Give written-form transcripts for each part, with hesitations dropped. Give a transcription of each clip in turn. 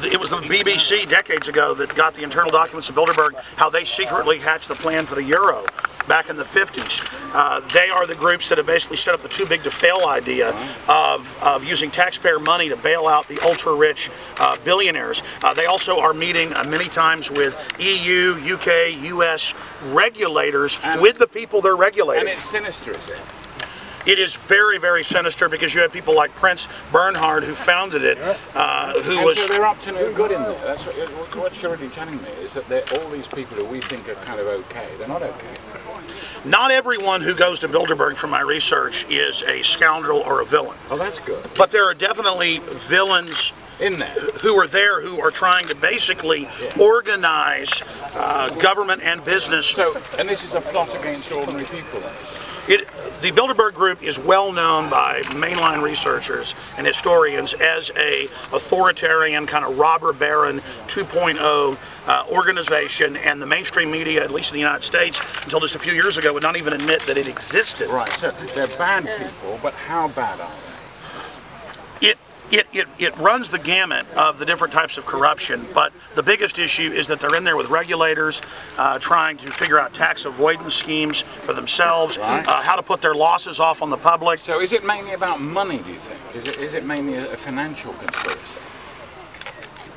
It was the BBC decades ago that got the internal documents of Bilderberg, how they secretly hatched the plan for the euro back in the 50s. They are the groups that have basically set up the too big to fail idea of using taxpayer money to bail out the ultra-rich billionaires. They also are meeting many times with EU, UK, US regulators with the people they're regulating. And it's sinister, is it? It is very, very sinister because you have people like Prince Bernhard who founded it, So they're up to no good in there. That's what you're really telling me, is that all these people who we think are kind of okay, they're not okay. Not everyone who goes to Bilderberg from my research is a scoundrel or a villain. Oh, that's good. But there are definitely villains in there who are there who are trying to basically organize government and business. So, and this is a plot against ordinary people then? The Bilderberg Group is well known by mainline researchers and historians as a authoritarian kind of robber baron 2.0 organization, and the mainstream media, at least in the United States, until just a few years ago, would not even admit that it existed. Right, so they're bad people, but how bad are they? It runs the gamut of the different types of corruption, but the biggest issue is that they're in there with regulators trying to figure out tax avoidance schemes for themselves, how to put their losses off on the public. So is it mainly about money, do you think? Is it mainly a financial conspiracy?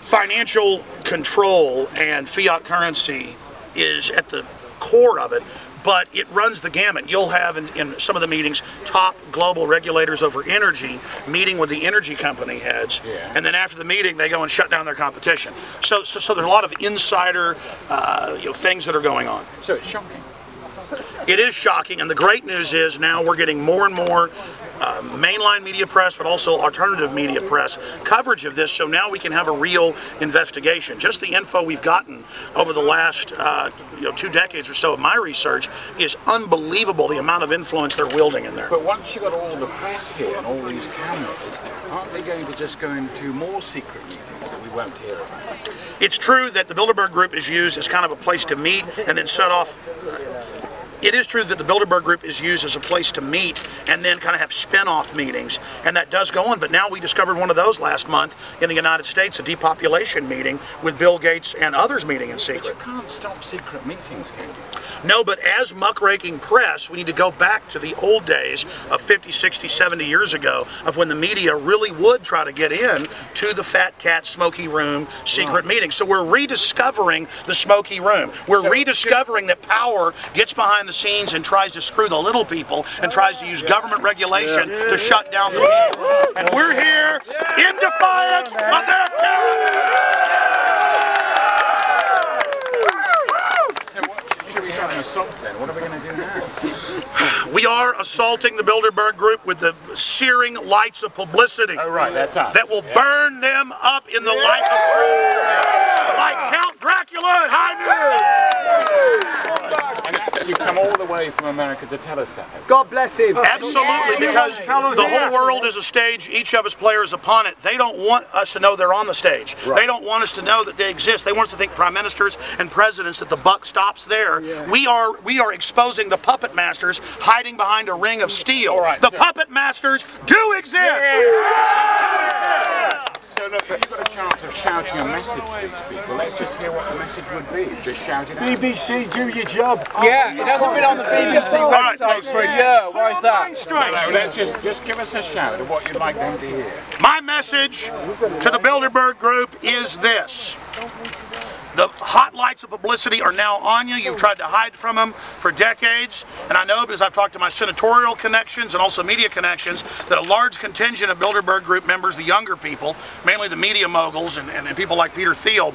Financial control and fiat currency is at the core of it. But it runs the gamut. You'll have in some of the meetings top global regulators over energy meeting with the energy company heads, and then after the meeting they go and shut down their competition. So there's a lot of insider things that are going on. So it's shocking. It is shocking, and the great news is now we're getting more and more mainline media press, but also alternative media press coverage of this, so now we can have a real investigation. Just the info we've gotten over the last 2 decades or so of my research is unbelievable, the amount of influence they're wielding in there. But once you've got all the press here and all these cameras, aren't they going to just go into more secret meetings that we won't hear about? It's true that the Bilderberg Group is used as kind of a place to meet and then set off. It is true that the Bilderberg Group is used as a place to meet and then kind of have spin-off meetings, and that does go on, but now we discovered one of those last month in the United States, a depopulation meeting with Bill Gates and others meeting in secret. But you can't stop secret meetings, can you? No, but as muckraking press, we need to go back to the old days of 50, 60, 70 years ago of when the media really would try to get in to the fat cat smoky room secret meeting. So we're rediscovering the smoky room. We're rediscovering that power gets behind the scenes and tries to screw the little people and tries to use government regulation to shut down the media. And we're here in defiance of their tyranny. Assault then? What are we going to do now? We are assaulting the Bilderberg Group with the searing lights of publicity. Oh right, that's us. That will burn them up in the light of truth. Like Count Dracula at high noon. And you've come all the way from America to tell us that. God bless him. Absolutely, because the whole world is a stage, each of us players upon it. They don't want us to know they're on the stage. Right. They don't want us to know that they exist. They want us to think prime ministers and presidents that the buck stops there. Yeah. We are exposing the puppet masters hiding behind a ring of steel. Right, the puppet masters do exist. Yeah. So look, if you've got a chance of shouting a message to these people, let's just hear what the message would be. Just shout it out. BBC, do your job. Yeah, it hasn't been on the BBC website for a year. Why is that? No, let's just give us a shout of what you'd like them to hear. My message to the Bilderberg Group is this. The hot lights of publicity are now on you. You've tried to hide from them for decades. And I know, because I've talked to my senatorial connections and also media connections, that a large contingent of Bilderberg Group members, the younger people, mainly the media moguls and people like Peter Thiel,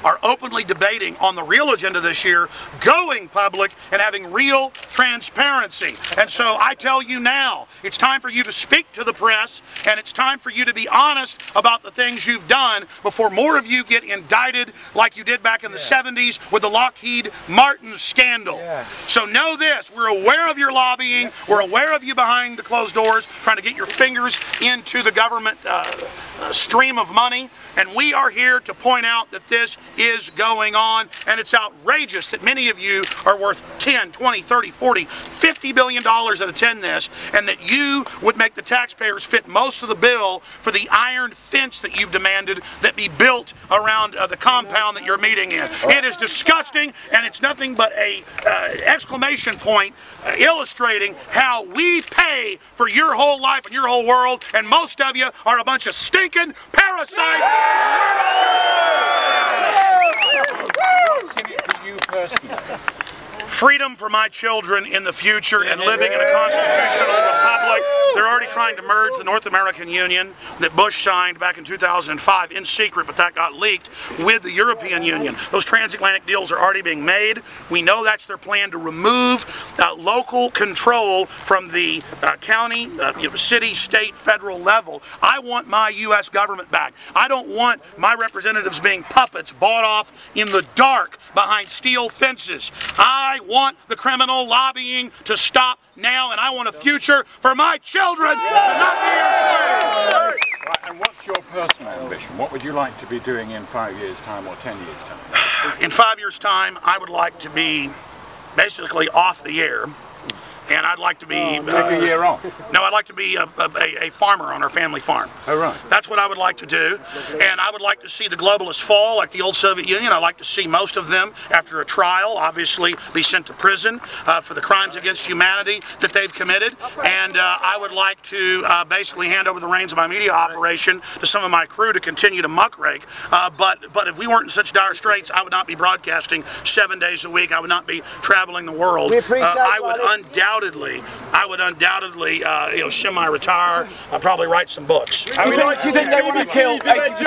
are openly debating on the real agenda this year, going public and having real transparency. And so I tell you now, it's time for you to speak to the press, and it's time for you to be honest about the things you've done before more of you get indicted like you did back in the 70s with the Lockheed Martin scandal. So know this, we're aware of your lobbying, we're aware of you behind the closed doors, trying to get your fingers into the government stream of money, and we are here to point out that this is going on, and it's outrageous that many of you are worth 10, 20, 30, 40, $50 billion that attend this, and that you would make the taxpayers fit most of the bill for the iron fence that you've demanded that be built around the compound that you're meeting in. It is disgusting, and it's nothing but a exclamation point illustrating how we pay for your whole life and your whole world, and most of you are a bunch of stinking parasites. What's in it for you personally? Freedom for my children in the future and living in a constitutional republic. They're already trying to merge the North American Union that Bush signed back in 2005 in secret, but that got leaked, with the European Union. Those transatlantic deals are already being made. We know that's their plan to remove local control from the county, city, state, federal level. I want my U.S. government back. I don't want my representatives being puppets bought off in the dark behind steel fences. I want the criminal lobbying to stop now, and I want a future for my children to not be your slaves. Right, and what's your personal ambition? What would you like to be doing in 5 years' time or 10 years' time? In 5 years' time, I would like to be basically off the air. And I'd like to be... take a year off? No, I'd like to be a farmer on our family farm. Oh, right. That's what I would like to do. And I would like to see the globalists fall like the old Soviet Union. I'd like to see most of them, after a trial, obviously be sent to prison for the crimes against humanity that they've committed. And I would like to basically hand over the reins of my media operation to some of my crew to continue to muckrake. But if we weren't in such dire straits, I would not be broadcasting 7 days a week. I would not be traveling the world. I would undoubtedly, semi-retire. I'd probably write some books. Do you think they want to kill 80% of the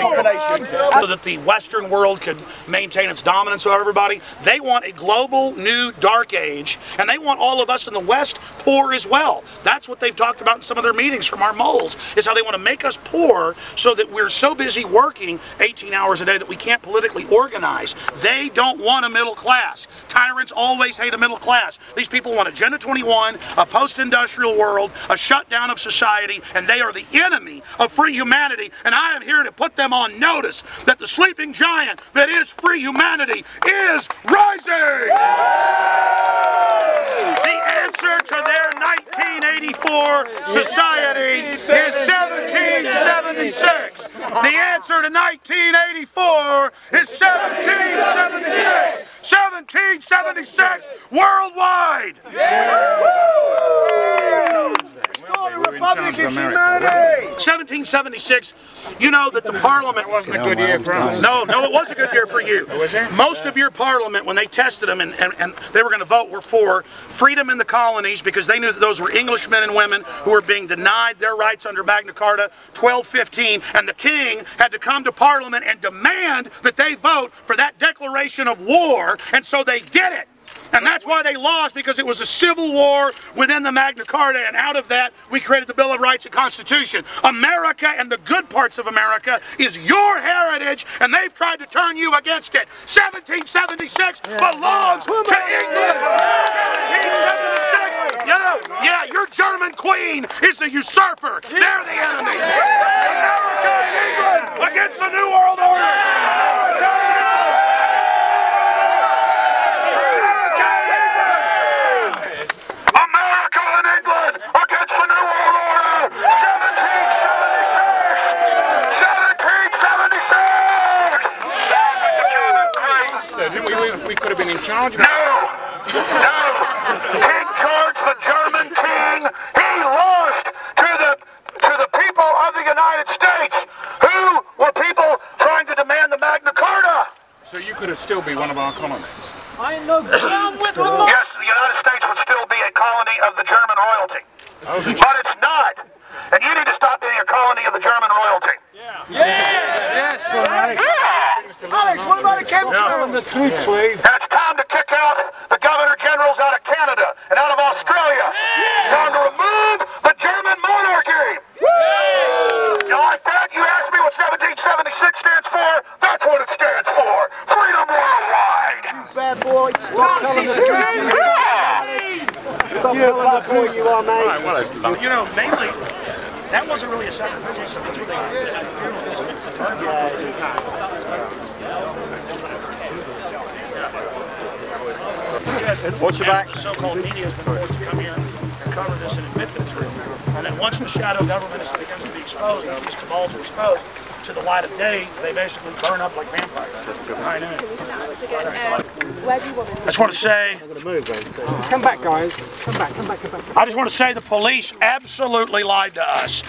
population? So that the Western world could maintain its dominance over everybody. They want a global new dark age, and they want all of us in the West poor as well. That's what they've talked about in some of their meetings from our moles, is how they want to make us poor so that we're so busy working 18 hours a day that we can't politically organize. They don't want a middle class. Tyrants always hate a middle class. These people want Agenda 21, a post-industrial world, a shutdown of society, and they are the enemy of free humanity. And I am here to put them on notice that the sleeping giant that is free humanity is rising! The answer to their 1984 society is 1776. The answer to 1984 is 1776. 1776 worldwide! Yeah. 1776, you know that the Parliament... That wasn't a good year for us. No, it was a good year for you. Was it? Most of your Parliament, when they tested them and they were going to vote, were for freedom in the colonies, because they knew that those were Englishmen and women who were being denied their rights under Magna Carta 1215, and the King had to come to Parliament and demand that they vote for that declaration of war, and so they did it. And that's why they lost, because it was a civil war within the Magna Carta, and out of that we created the Bill of Rights and Constitution. America and the good parts of America is your heritage, and they've tried to turn you against it. 1776 belongs to England! 1776! Yeah, your German queen is the usurper. They're the enemy. America and England against the New World Order! We could have been in charge. No! King George, the German king, he lost to the people of the United States, who were people trying to demand the Magna Carta. So you could still be one of our colonies. Yes, the United States would still be a colony of the German royalty. But it's not. And you need to stop being a colony of the German royalty. Yes. Alex, what about a chemistry on the tweet sleeve? And it's time to kick out the governor generals out of Canada and out of Australia. It's time to remove the German monarchy. You like that? You asked me what 1776 stands for? That's what it stands for. Freedom worldwide. Bad boy. Stop telling the truth. Stop telling the boy you are, mate. You know, mainly... That wasn't really a sacrificial system. That's what they did at funerals. Watch your back. The so-called media has been forced to come here and cover this and admit that it's real. And then once the shadow government begins to be exposed, and these cabals are exposed to the light of day, they basically burn up like vampires. I know. I just want to say, Come back, guys. Come back. I just want to say the police absolutely lied to us.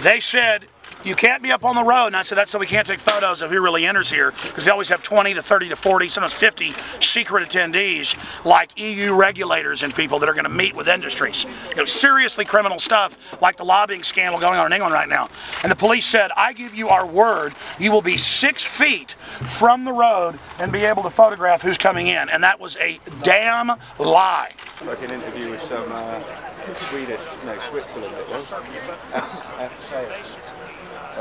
They said, you can't be up on the road, and I said that's so we can't take photos of who really enters here, because they always have 20 to 30 to 40, sometimes 50 secret attendees, like EU regulators and people that are going to meet with industries. You know, seriously criminal stuff, like the lobbying scandal going on in England right now. And the police said, I give you our word, you will be 6 feet from the road and be able to photograph who's coming in. And that was a damn lie. Like an interview with some Switzerland, it was. After sales. It's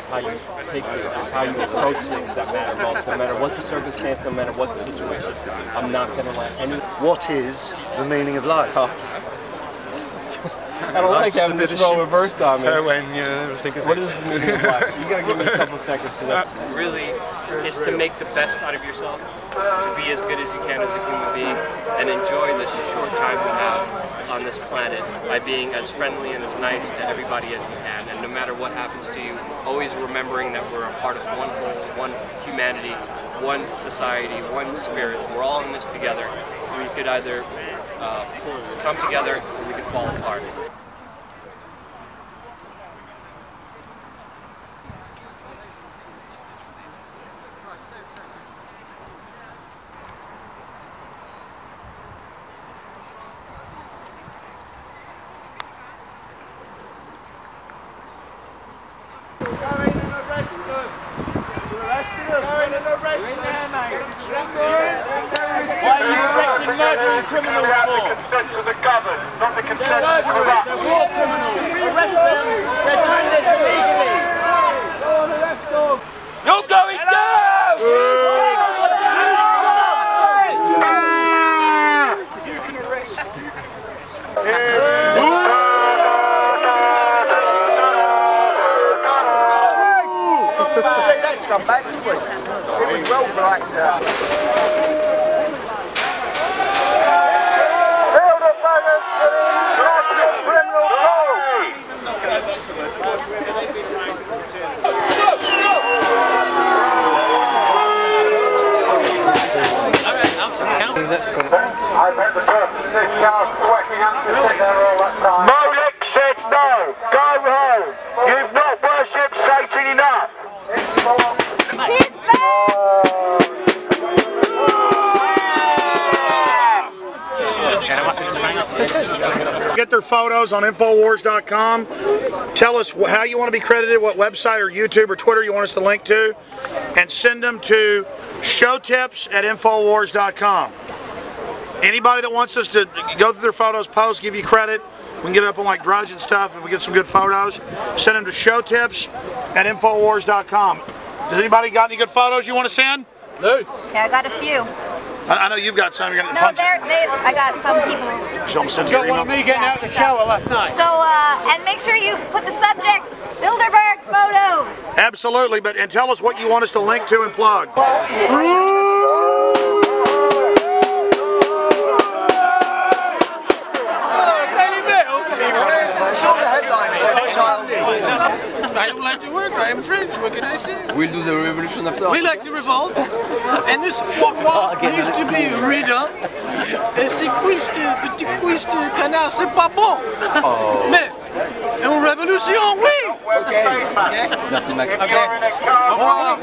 how you take things, it's how you approach things that matter most, no matter what the circumstance, no matter what the situation. I'm not going to let any... What is the meaning of life? I don't like having this role reversed on me. What is the meaning of life? You got to give me a couple seconds for that. Really is to make the best out of yourself, to be as good as you can as a human being, and enjoy the short time we have on this planet by being as friendly and as nice to everybody as you can. And no matter what happens to you, always remembering that we're a part of one whole, one humanity, one society, one spirit. We're all in this together. We could either come together or we could fall apart. Criminals for? The consent of the governed, not the consent of the corrupt. They're war criminals. Arrest them. They're doing this illegally. Go on, arrest them. You're going down! You can arrest. See that scumbag, didn't we? It was well blacked out. I bet the person in this car sweating up to sit there all that time. Molech said no. Go home. You've not worshipped Satan enough. He's back! Get their photos on Infowars.com. Tell us how you want to be credited, what website or YouTube or Twitter you want us to link to, and send them to showtips@Infowars.com. Anybody that wants us to go through their photos, post, give you credit, we can get it up on like Drudge and stuff if we get some good photos. Send them to showtips@Infowars.com. Does anybody got any good photos you want to send? Yeah, I got a few. I know you've got some. You're gonna No, I got some people. You got one of me getting out of the shower last night. So, and make sure you put the subject, Bilderberg photos. Absolutely, and tell us what you want us to link to and plug. I don't like to work, I am French, what can I say? We'll do the revolution after. We like to revolt, and this foie needs to be ridden. Et ces cuisses, petits cuisses de canard, c'est pas bon. Mais, une révolution, oui! Okay. Merci Max. Okay. Au revoir.